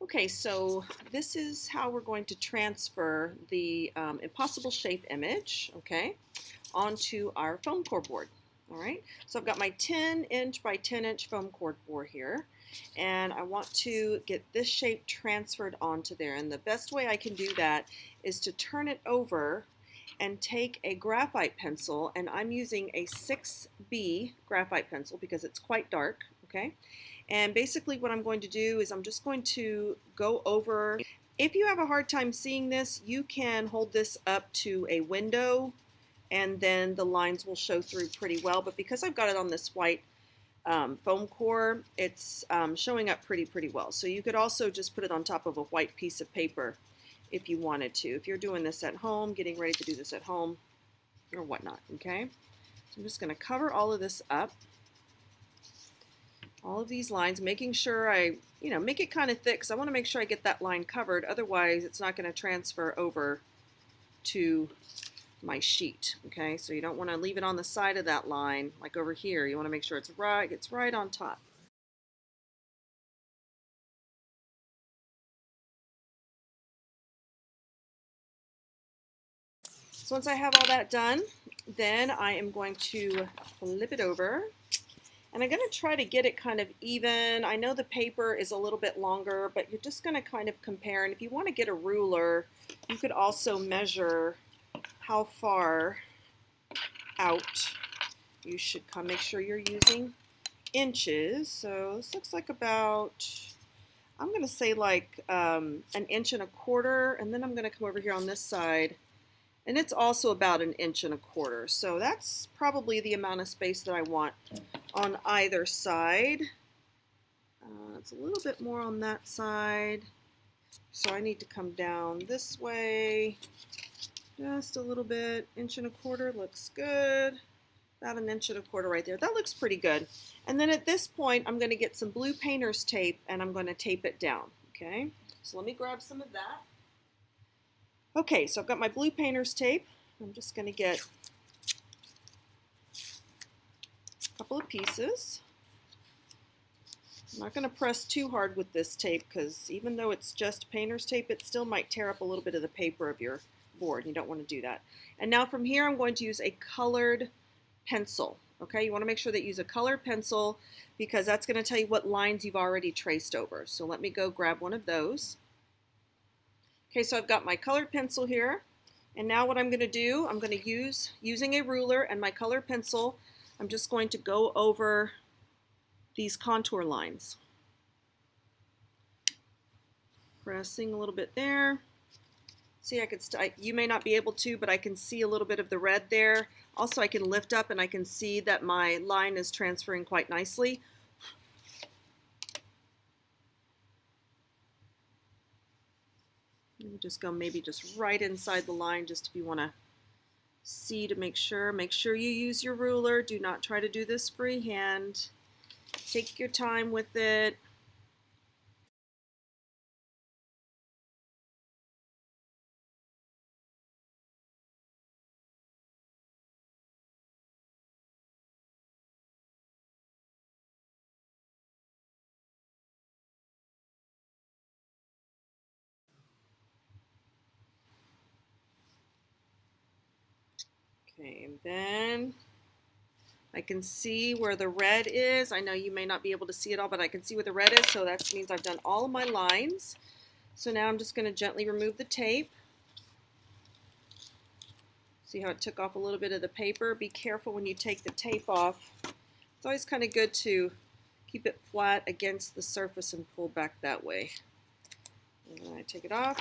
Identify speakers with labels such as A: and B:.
A: Okay, so this is how we're going to transfer the impossible shape image, okay, onto our foam core board. All right, so I've got my 10-inch by 10-inch foam core board here, and I want to get this shape transferred onto there. And the best way I can do that is to turn it over and take a graphite pencil, and I'm using a 6B graphite pencil because it's quite dark, okay? And basically what I'm going to do is I'm just going to go over. If you have a hard time seeing this, you can hold this up to a window and then the lines will show through pretty well. But because I've got it on this white foam core, it's showing up pretty well. So you could also just put it on top of a white piece of paper if you wanted to. If you're doing this at home, getting ready to do this at home or whatnot, okay? So I'm just going to cover all of this up. All of these lines, making sure I, make it kind of thick because I want to make sure I get that line covered. Otherwise, it's not going to transfer over to my sheet, okay? So you don't want to leave it on the side of that line, like over here. You want to make sure it's right on top. So once I have all that done, then I am going to flip it over. And I'm going to try to get it kind of even. I know the paper is a little bit longer, but you're just going to kind of compare. And if you want to get a ruler, you could also measure how far out you should come. Make sure you're using inches. So this looks like about, I'm going to say like 1.25 inches. And then I'm going to come over here on this side. And it's also about 1.25 inches. So that's probably the amount of space that I want on either side. It's a little bit more on that side. So I need to come down this way just a little bit. 1.25 inches looks good. About 1.25 inches right there. That looks pretty good. And then at this point, I'm going to get some blue painter's tape and I'm going to tape it down. Okay, so let me grab some of that. Okay, so I've got my blue painter's tape. I'm just going to get a couple of pieces. I'm not going to press too hard with this tape because even though it's just painter's tape, it still might tear up a little bit of the paper of your board. You don't want to do that. And now from here, I'm going to use a colored pencil. Okay, you want to make sure that you use a colored pencil because that's going to tell you what lines you've already traced over. So let me go grab one of those. Okay, so I've got my colored pencil here. And now what I'm going to do, I'm going to using a ruler and my colored pencil, I'm just going to go over these contour lines. Pressing a little bit there. See, you may not be able to, but I can see a little bit of the red there. Also, I can lift up and I can see that my line is transferring quite nicely. Let me just go maybe just right inside the line just if you want to see to make sure. Make sure you use your ruler. Do not try to do this freehand. Take your time with it. Okay, and then I can see where the red is. I know you may not be able to see it all, but I can see where the red is, so that means I've done all of my lines. So now I'm just going to gently remove the tape. See how it took off a little bit of the paper? Be careful when you take the tape off. It's always kind of good to keep it flat against the surface and pull back that way. And then I take it off.